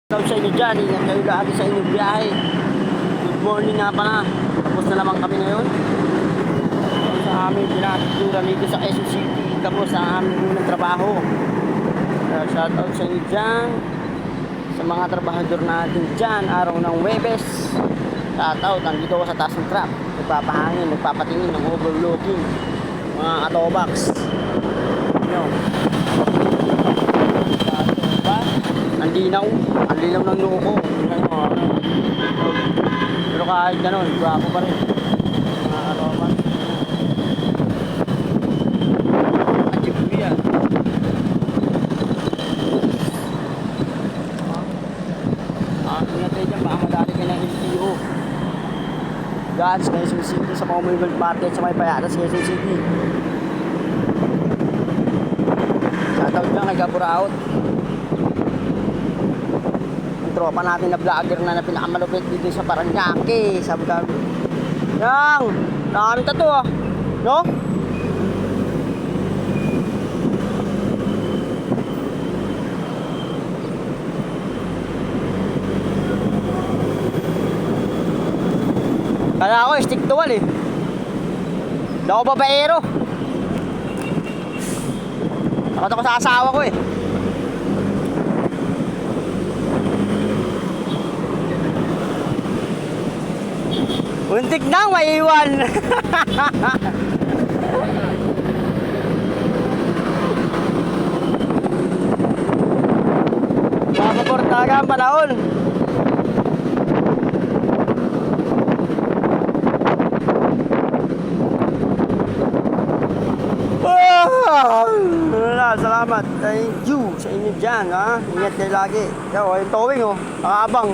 Daw sa inyo dyan, ingat kayo lagi sa inyong biyahe. Good morning nga pala. Tapos na naman kami ngayon. Sa aming pinatituran dito sa Quezon City. Tapos sa aming unang trabaho. Shoutout sa inyo dyan. Sa mga trabahador natin dyan, araw ng Webes. Shoutout, nandito ako sa taas ng truck. Nagpapahangin, nagpapatingin ng overlooking. Mga atobox. Ang linaw ng noo ko. Pero kahit ganun, gwapo pa rin. Mga aroman. Ang jeep ko yan. Ingat kayo dyan, baka madali kayo ng LTO. Guys, Quezon City sa Commonwealth Market sa may Payatas, Quezon City. Shoutout dyan kay Gaburaot. Tropa natin na vlogger na pinakamalupit dito sa Paranaque. Sabi kami, yang, dami tato ah, no? Kala ako stick to wall eh. Hindi ako babaero. Takot ako sa asawa ko eh. Untik na maiwan. Mapaportaga ang panahon. Salamat. Thank you sa inyo dyan, ha. Ingat kayo lagi. Yung towing, oh, nakabang.